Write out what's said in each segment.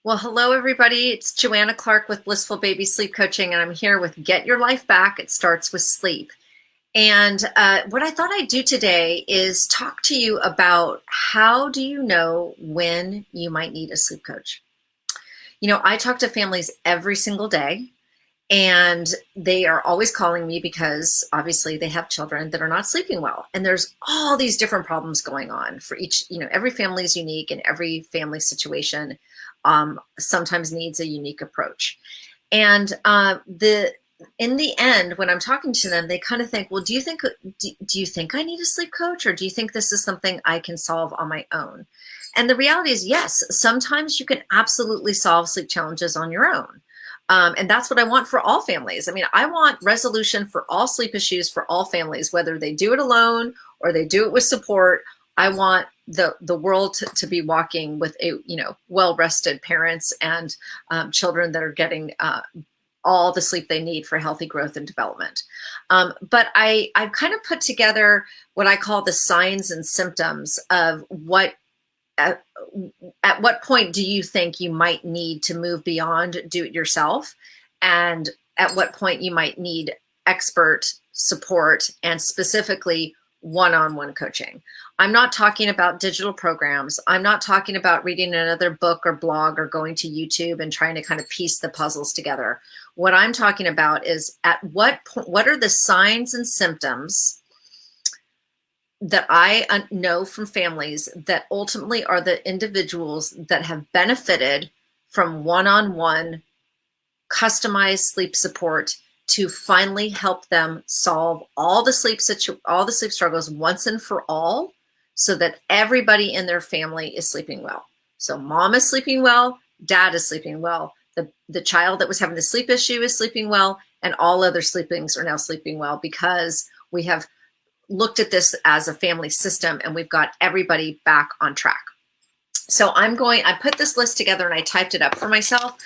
Well, hello, everybody. It's Joanna Clark with Blissful Baby Sleep Coaching, and I'm here with Get Your Life Back. It starts with sleep. And what I thought I'd do today is talk to you about how do you know when you might need a sleep coach? I talk to families every single day, and they are always calling me because obviously they have children that are not sleeping well. And there's all these different problems going on for each, every family is unique and every family situation sometimes needs a unique approach. And in the end, when I'm talking to them, they kind of think, well, do you think I need a sleep coach, or do you think this is something I can solve on my own? And the reality is, yes, sometimes you can absolutely solve sleep challenges on your own. And that's what I want for all families. I mean, I want resolution for all sleep issues for all families, whether they do it alone or they do it with support. I want the world to be walking with well-rested parents and children that are getting all the sleep they need for healthy growth and development. But I've kind of put together what I call the signs and symptoms of at what point do you think you might need to move beyond do it yourself, and at what point you might need expert support and specifically one-on-one coaching. I'm not talking about digital programs. I'm not talking about reading another book or blog or going to YouTube and trying to kind of piece the puzzles together. What I'm talking about is at what point, what are the signs and symptoms that I know from families that ultimately are the individuals that have benefited from one-on-one customized sleep support to finally help them solve all the sleep struggles once and for all, so that everybody in their family is sleeping well. So mom is sleeping well, dad is sleeping well, the child that was having the sleep issue is sleeping well, and all other sleepings are now sleeping well because we have looked at this as a family system and we've got everybody back on track. So I put this list together and I typed it up for myself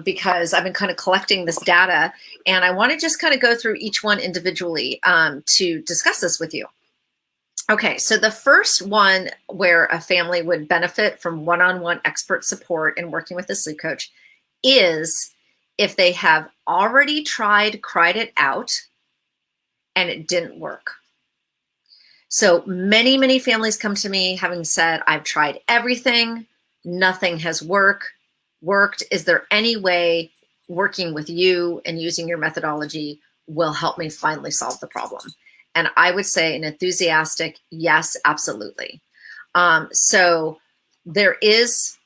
because I've been kind of collecting this data, and I want to just kind of go through each one individually to discuss this with you. Okay, so the first one where a family would benefit from one-on-one expert support and working with a sleep coach is if they have already cried it out and it didn't work. So many families come to me having said, I've tried everything, nothing has worked. Is there any way working with you and using your methodology will help me finally solve the problem? And I would say an enthusiastic yes, absolutely. So there is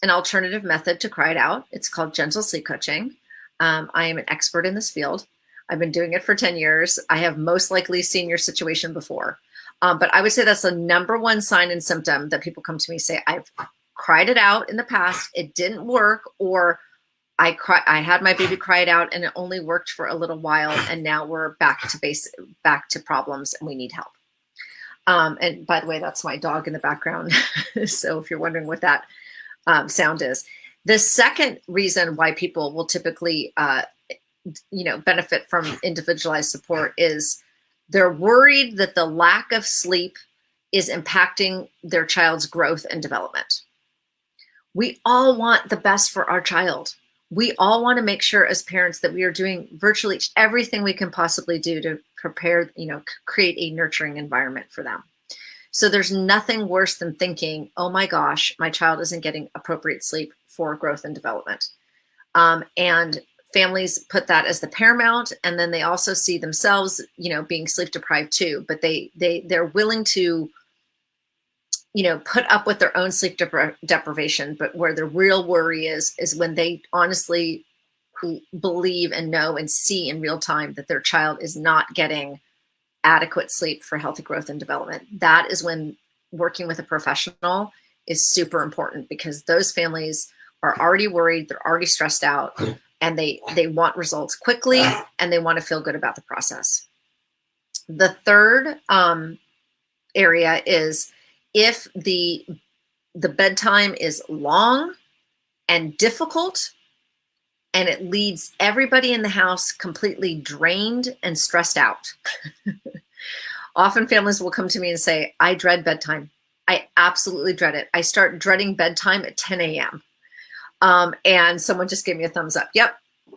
an alternative method to cry it out. It's called gentle sleep coaching. I am an expert in this field. I've been doing it for 10 years. I have most likely seen your situation before. But I would say that's the number one sign and symptom that people come to me say, I've cried it out in the past, it didn't work, or I had my baby cry it out and it only worked for a little while, and now we're back to problems and we need help. And by the way, that's my dog in the background. So if you're wondering what that sound is. The second reason why people will typically benefit from individualized support is they're worried that the lack of sleep is impacting their child's growth and development. We all want the best for our child. We all want to make sure as parents that we are doing virtually everything we can possibly do to prepare, create a nurturing environment for them. So there's nothing worse than thinking, oh my gosh, my child isn't getting appropriate sleep for growth and development. And families put that as the paramount, and then they also see themselves, being sleep deprived too. But they're willing to, put up with their own sleep deprivation. But where the real worry is when they honestly believe and know and see in real time that their child is not getting adequate sleep for healthy growth and development. That is when working with a professional is super important, because those families are already worried, they're already stressed out, and they want results quickly, and they want to feel good about the process. The third area is if the bedtime is long and difficult, and it leaves everybody in the house completely drained and stressed out. Often families will come to me and say, I dread bedtime. I absolutely dread it. I start dreading bedtime at 10 a.m. And someone just gave me a thumbs up. Yep,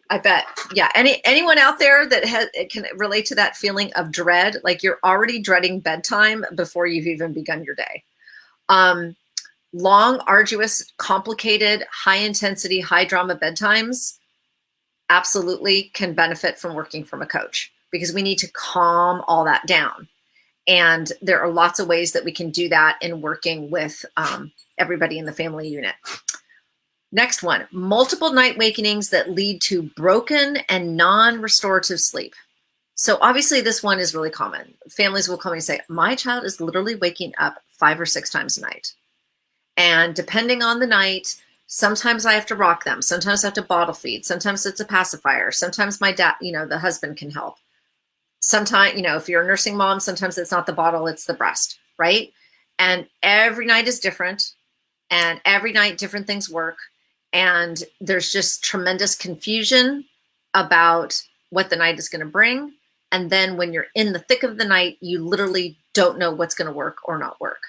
I bet. Yeah. Anyone out there that can relate to that feeling of dread, like you're already dreading bedtime before you've even begun your day. Long, arduous, complicated, high intensity, high drama bedtimes absolutely can benefit from working from a coach, because we need to calm all that down. And there are lots of ways that we can do that in working with everybody in the family unit. Next one, multiple night wakenings that lead to broken and non-restorative sleep. So obviously this one is really common. Families will come and say, my child is literally waking up 5 or 6 times a night. And depending on the night, sometimes I have to rock them. Sometimes I have to bottle feed. Sometimes it's a pacifier. Sometimes my dad, the husband can help. Sometimes, if you're a nursing mom, sometimes it's not the bottle, it's the breast, right? And every night is different. And every night different things work. And there's just tremendous confusion about what the night is going to bring. And then when you're in the thick of the night, you literally don't know what's going to work or not work.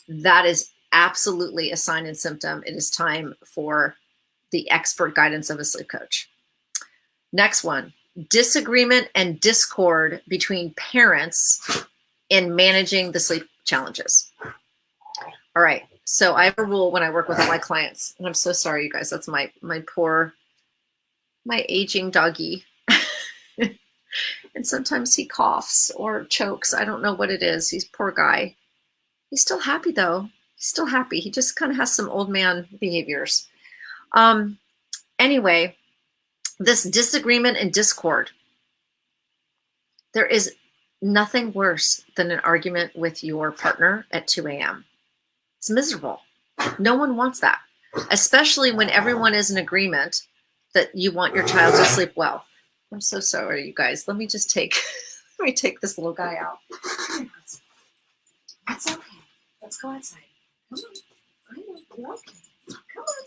That is absolutely a sign and symptom. It is time for the expert guidance of a sleep coach. Next one, disagreement and discord between parents in managing the sleep challenges. All right. So I have a rule when I work with all my clients, and I'm so sorry, you guys. That's my aging doggy. And sometimes he coughs or chokes. I don't know what it is. He's poor guy. He's still happy though. He's still happy. He just kind of has some old man behaviors. Anyway, this disagreement and discord. There is nothing worse than an argument with your partner at 2 a.m. It's miserable. No one wants that, especially when everyone is in agreement that you want your child to sleep well. I'm so sorry, you guys. Let me just take this little guy out. It's okay. Let's go outside. Come on. I know you're okay. Come on.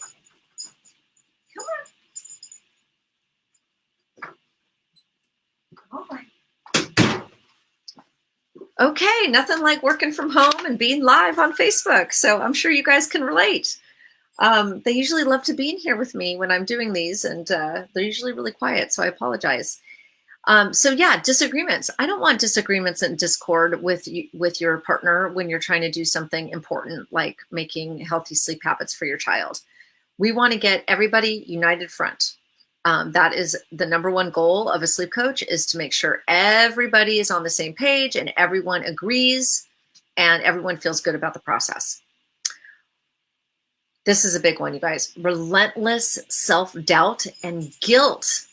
Come on. All right. Okay, nothing like working from home and being live on Facebook. So I'm sure you guys can relate. They usually love to be in here with me when I'm doing these, and they're usually really quiet, so I apologize. So yeah, disagreements. I don't want disagreements and discord with your partner when you're trying to do something important like making healthy sleep habits for your child. We want to get everybody united front. That is the number one goal of a sleep coach, is to make sure everybody is on the same page and everyone agrees and everyone feels good about the process. This is a big one, you guys. Relentless self-doubt and guilt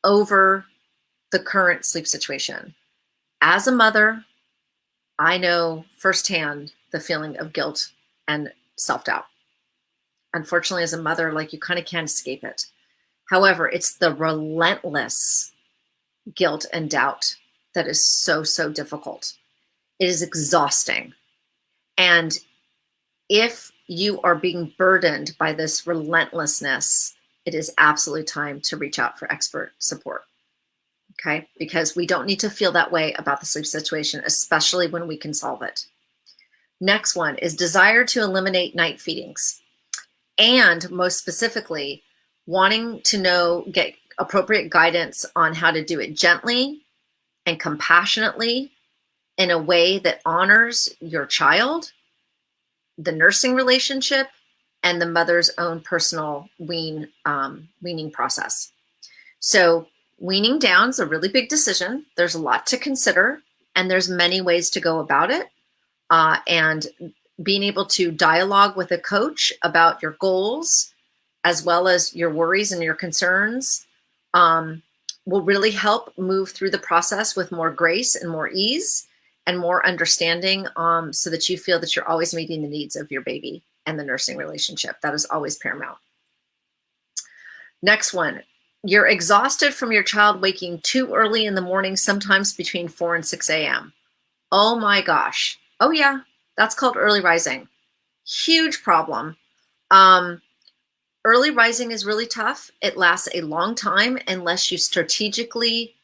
over the current sleep situation. As a mother, I know firsthand the feeling of guilt and self-doubt. Unfortunately, as a mother, you kind of can't escape it. However, it's the relentless guilt and doubt that is so, so difficult. It is exhausting. And if you are being burdened by this relentlessness, it is absolutely time to reach out for expert support. Okay? Because we don't need to feel that way about the sleep situation, especially when we can solve it. Next one is desire to eliminate night feedings. And most specifically, wanting to get appropriate guidance on how to do it gently and compassionately in a way that honors your child, the nursing relationship, and the mother's own personal weaning process. So weaning down is a really big decision. There's a lot to consider, and there's many ways to go about it. And being able to dialogue with a coach about your goals, as well as your worries and your concerns, will really help move through the process with more grace and more ease and more understanding, so that you feel that you're always meeting the needs of your baby and the nursing relationship. That is always paramount. Next one, you're exhausted from your child waking too early in the morning, sometimes between 4 and 6 a.m. Oh my gosh. Oh yeah, that's called early rising. Huge problem. Early rising is really tough. It lasts a long time unless you strategically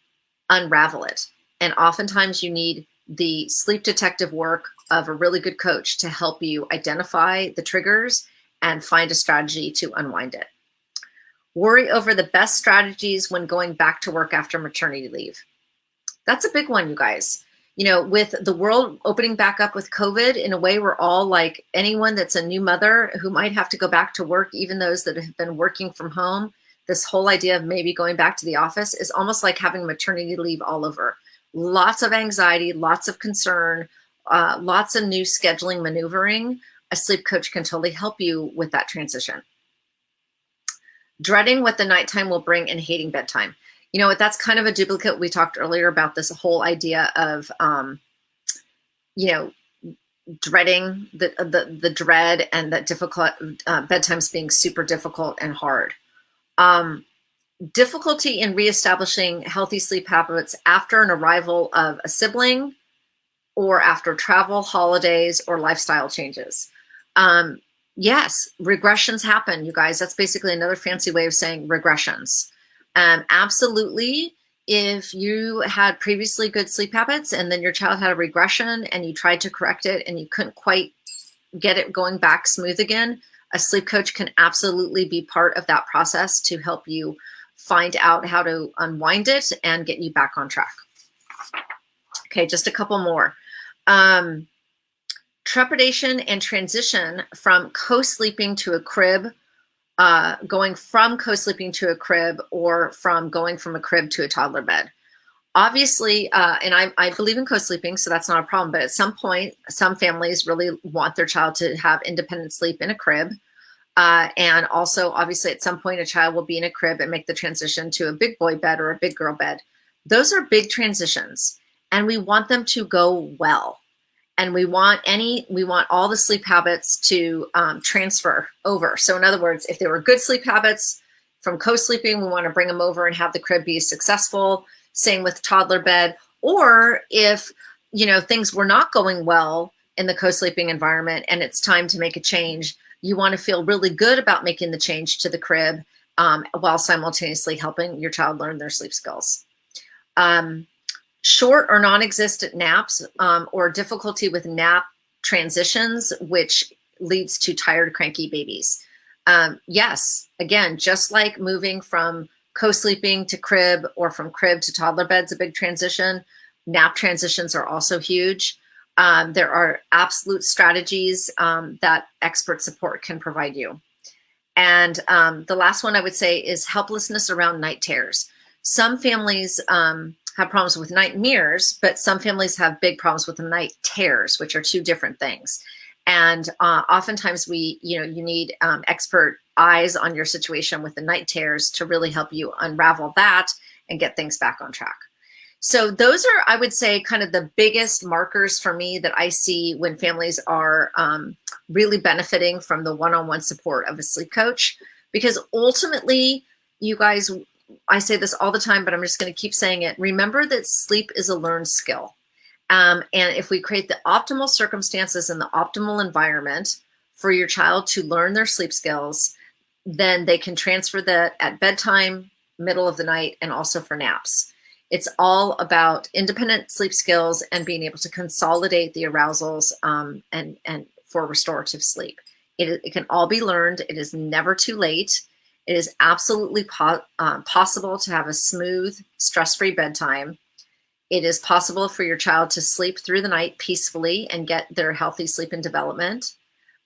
unravel it. And oftentimes you need the sleep detective work of a really good coach to help you identify the triggers and find a strategy to unwind it. Worry over the best strategies when going back to work after maternity leave. That's a big one, you guys. You know, with the world opening back up with COVID, in a way, we're all like, anyone that's a new mother who might have to go back to work, even those that have been working from home, this whole idea of maybe going back to the office is almost like having maternity leave all over. Lots of anxiety, lots of concern, lots of new scheduling maneuvering. A sleep coach can totally help you with that transition. Dreading what the nighttime will bring and hating bedtime. You know what, that's kind of a duplicate. We talked earlier about this whole idea of, you know, dreading the dread and that difficult bedtimes being super difficult and hard. Difficulty in reestablishing healthy sleep habits after an arrival of a sibling or after travel, holidays, or lifestyle changes. Yes, regressions happen, you guys. That's basically another fancy way of saying regressions. Absolutely. If you had previously good sleep habits and then your child had a regression and you tried to correct it and you couldn't quite get it going back smooth again, a sleep coach can absolutely be part of that process to help you find out how to unwind it and get you back on track. Okay, just a couple more. Trepidation and transition from co-sleeping to a crib, going from co-sleeping to a crib, or from going from a crib to a toddler bed. Obviously, and I believe in co-sleeping, so that's not a problem, but at some point, some families really want their child to have independent sleep in a crib. And also, obviously, at some point, a child will be in a crib and make the transition to a big boy bed or a big girl bed. Those are big transitions, and we want them to go well. And we want all the sleep habits to transfer over. So in other words, if they were good sleep habits from co-sleeping, we want to bring them over and have the crib be successful. Same with toddler bed. Or if, you know, things were not going well in the co-sleeping environment and it's time to make a change, you want to feel really good about making the change to the crib while simultaneously helping your child learn their sleep skills. Short or non-existent naps or difficulty with nap transitions, which leads to tired, cranky babies. Yes, again, just like moving from co-sleeping to crib or from crib to toddler bed's a big transition. Nap transitions are also huge. There are absolute strategies that expert support can provide you. And the last one I would say is helplessness around night terrors. Some families have problems with nightmares, but some families have big problems with the night terrors, which are two different things. And oftentimes you need expert eyes on your situation with the night terrors to really help you unravel that and get things back on track. So those are, I would say, kind of the biggest markers for me that I see when families are really benefiting from the one-on-one support of a sleep coach. Because ultimately, you guys, I say this all the time, but I'm just going to keep saying it. Remember that sleep is a learned skill. And if we create the optimal circumstances and the optimal environment for your child to learn their sleep skills, then they can transfer that at bedtime, middle of the night, and also for naps. It's all about independent sleep skills and being able to consolidate the arousals and for restorative sleep. It can all be learned. It is never too late. It is absolutely possible to have a smooth, stress-free bedtime. It is possible for your child to sleep through the night peacefully and get their healthy sleep and development,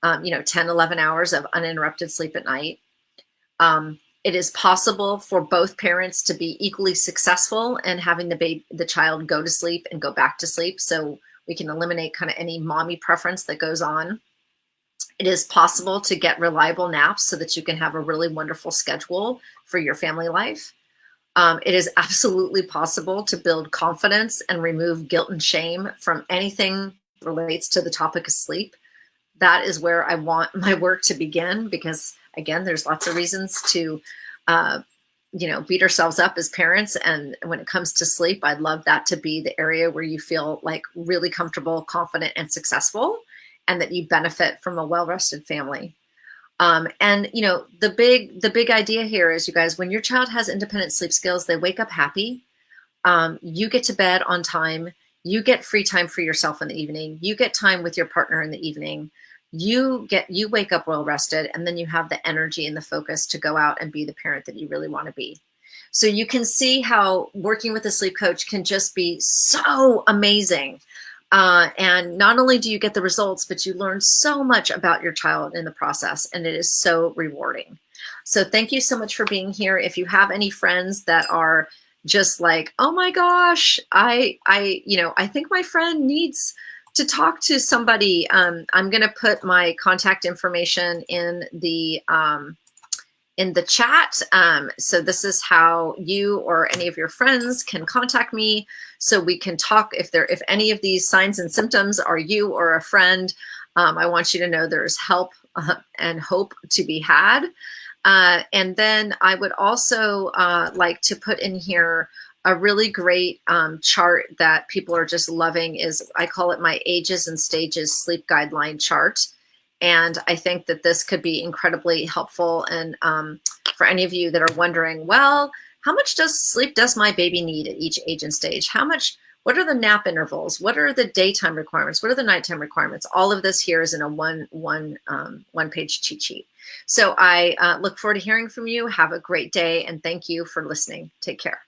10, 11 hours of uninterrupted sleep at night. It is possible for both parents to be equally successful in having the child go to sleep and go back to sleep, so we can eliminate kind of any mommy preference that goes on. It is possible to get reliable naps so that you can have a really wonderful schedule for your family life. It is absolutely possible to build confidence and remove guilt and shame from anything that relates to the topic of sleep. That is where I want my work to begin, because again, there's lots of reasons to, beat ourselves up as parents. And when it comes to sleep, I'd love that to be the area where you feel like really comfortable, confident, and successful, and that you benefit from a well-rested family. The big idea here is, you guys, when your child has independent sleep skills, they wake up happy. You get to bed on time. You get free time for yourself in the evening. You get time with your partner in the evening. you wake up well rested, and then you have the energy and the focus to go out and be the parent that you really want to be. So you can see how working with a sleep coach can just be so amazing. And not only do you get the results, but you learn so much about your child in the process, and it is so rewarding. So thank you so much for being here. If you have any friends that are just like, oh my gosh, I think my friend needs to talk to somebody, I'm going to put my contact information in the chat. So this is how you or any of your friends can contact me, so we can talk. If any of these signs and symptoms are you or a friend, I want you to know there's help and hope to be had. And then I would also like to put in here a really great chart that people are just loving. Is I call it my ages and stages sleep guideline chart. And I think that this could be incredibly helpful. And for any of you that are wondering, well, how much sleep does my baby need at each age and stage? What are the nap intervals? What are the daytime requirements? What are the nighttime requirements? All of this here is in a one-page cheat sheet. So I look forward to hearing from you. Have a great day, and thank you for listening. Take care.